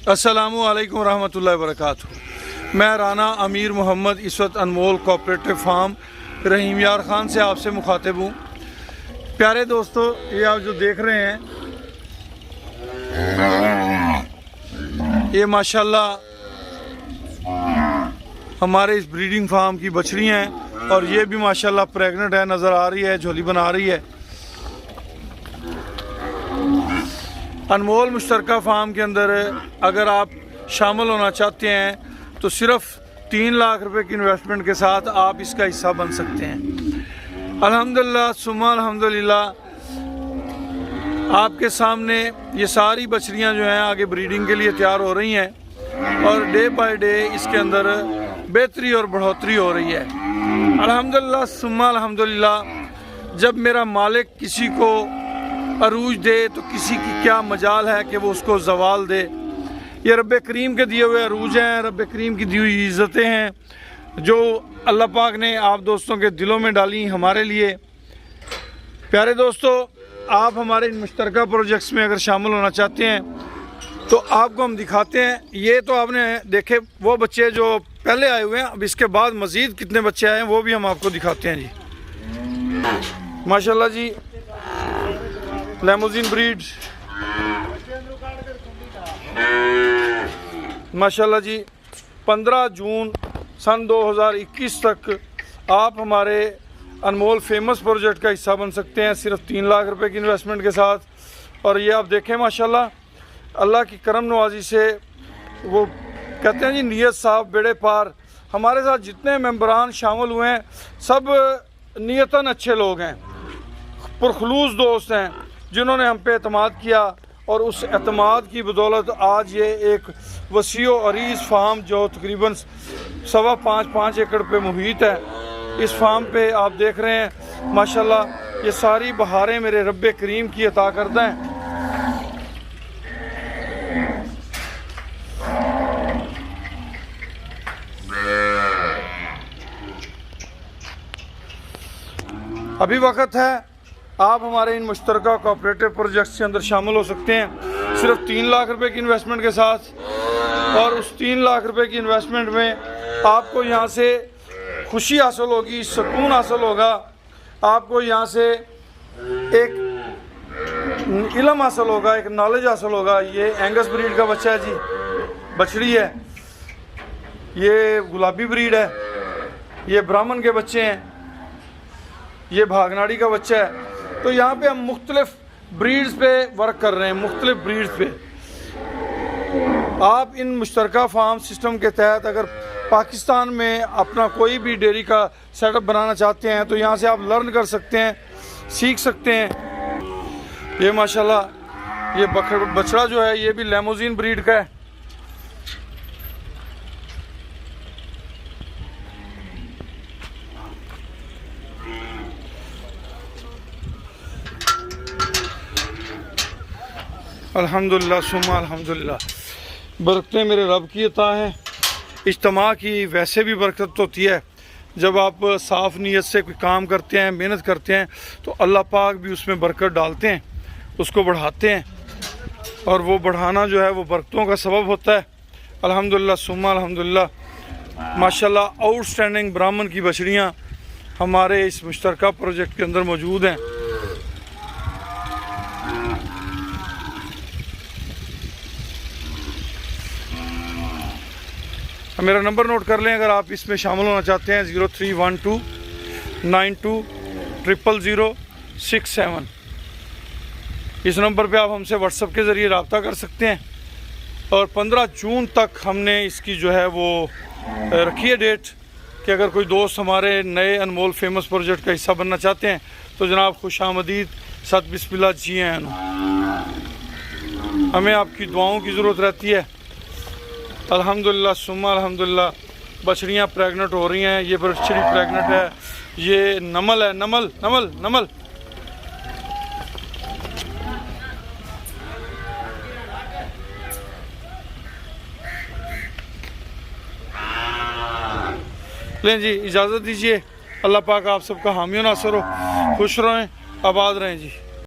अस्सलामु अलैकुम रहमतुल्लाहि वबरकातुहू। मैं राना अमीर मोहम्मद इस वक्त अनमोल कोऑपरेटिव फार्म रहीम यार ख़ान से आपसे मुखातिब हूँ। प्यारे दोस्तों, ये आप जो देख रहे हैं ये माशाल्लाह हमारे इस ब्रीडिंग फार्म की बछड़ियाँ हैं और ये भी माशाल्लाह प्रेग्नेंट है, नज़र आ रही है, झोली बना रही है। अनमोल मुश्तरका फार्म के अंदर अगर आप शामिल होना चाहते हैं तो सिर्फ 3 लाख रुपए की इन्वेस्टमेंट के साथ आप इसका हिस्सा बन सकते हैं। अल्हम्दुलिल्लाह सुम्मा अल्हम्दुलिल्लाह, आपके सामने ये सारी बछड़ियाँ जो हैं आगे ब्रीडिंग के लिए तैयार हो रही हैं और डे बाय डे इसके अंदर बेहतरी और बढ़ोतरी हो रही है। अल्हम्दुलिल्लाह सुम्मा अल्हम्दुलिल्लाह, जब मेरा मालिक किसी को अरूज दे तो किसी की क्या मजाल है कि वो उसको जवाल दे। ये रब्बे करीम के दिए हुए अरूज हैं, रब्बे करीम की दी हुई इज़्ज़तें हैं जो अल्लाह पाक ने आप दोस्तों के दिलों में डाली हमारे लिए। प्यारे दोस्तों, आप हमारे इन मुश्तरका प्रोजेक्ट्स में अगर शामिल होना चाहते हैं तो आपको हम दिखाते हैं। ये तो आपने देखे वो बच्चे जो पहले आए हुए हैं, अब इसके बाद मज़ीद कितने बच्चे आए हैं वो भी हम आपको दिखाते हैं जी। माशाल्लाह जी, लेमोजिन ब्रीड माशाल्लाह जी। 15 जून सन 2021 तक आप हमारे अनमोल फेमस प्रोजेक्ट का हिस्सा बन सकते हैं सिर्फ 3 लाख रुपए की इन्वेस्टमेंट के साथ। और ये आप देखें माशाल्लाह, अल्लाह की करम नवाजी से वो कहते हैं जी नियत साहब बेड़े पार। हमारे साथ जितने मेंबरान शामिल हुए हैं सब नियतन अच्छे लोग हैं, पुरखलूस दोस्त हैं जिन्होंने हम पे एतमाद किया और उस एतमाद की बदौलत आज ये एक वसीओ अरीज़ फार्म जो तकरीबन 5.25 एकड़ पे मुहित है, इस फार्म पे आप देख रहे हैं माशाल्लाह ये सारी बहारें मेरे रब्बे करीम की अता करता है। अभी वक्त है, आप हमारे इन मुश्तरका कोऑपरेटिव प्रोजेक्ट्स के अंदर शामिल हो सकते हैं सिर्फ 3 लाख रुपए की इन्वेस्टमेंट के साथ। और उस 3 लाख रुपए की इन्वेस्टमेंट में आपको यहाँ से खुशी हासिल होगी, सुकून हासिल होगा, आपको यहाँ से एक इल्म हासिल होगा, एक नॉलेज हासिल होगा। ये एंगस ब्रीड का बच्चा है जी, बछड़ी है, ये गुलाबी ब्रीड है, ये ब्राह्मण के बच्चे हैं, ये भागनाड़ी का बच्चा है। तो यहाँ पे हम मुख्तलिफ ब्रीड्स पे वर्क कर रहे हैं, मुख्तलिफ ब्रीड्स पे। आप इन मुश्तरका फार्म सिस्टम के तहत अगर पाकिस्तान में अपना कोई भी डेयरी का सेटअप बनाना चाहते हैं तो यहाँ से आप लर्न कर सकते हैं, सीख सकते हैं। ये माशाल्लाह ये बछड़ा जो है ये भी लेमोजिन ब्रीड का है। अल्हम्दुलिल्लाह सुम्मा अल्हम्दुलिल्लाह, बरकतें मेरे रब की अता हैं। इज्तिमा की वैसे भी बरकत होती है, जब आप साफ़ नीयत से कोई काम करते हैं, मेहनत करते हैं तो अल्लाह पाक भी उसमें बरकत डालते हैं, उसको बढ़ाते हैं और वो बढ़ाना जो है वो बरकतों का सबब होता है। अल्हम्दुलिल्लाह सुम्मा अल्हम्दुलिल्लाह, माशाल्लाह आउटस्टैंडिंग ब्राह्मण की बछड़ियाँ हमारे इस मुश्तरका प्रोजेक्ट के अंदर मौजूद हैं। मेरा नंबर नोट कर लें अगर आप इसमें शामिल होना चाहते हैं, 0312 92 000 67। इस नंबर पे आप हमसे व्हाट्सएप के ज़रिए रब्ता कर सकते हैं। और 15 जून तक हमने इसकी जो है वो रखी है डेट कि अगर कोई दोस्त हमारे नए अनमोल फेमस प्रोजेक्ट का हिस्सा बनना चाहते हैं तो जनाब खुश आमदीद, सत बिस्मिल्लाह जी हैं। हमें आपकी दुआओं की ज़रूरत रहती है। अल्हम्दुलिल्लाह सुम्मा अल्हम्दुलिल्लाह, बछड़ियाँ प्रेग्नेंट हो रही हैं। ये बछड़ी प्रेग्नेंट है, ये नमल है, नमल नमल नमल। लें जी, इजाज़त दीजिए। अल्लाह पाक आप सबका हामी नासर हो, खुश रहें, आबाद रहें जी।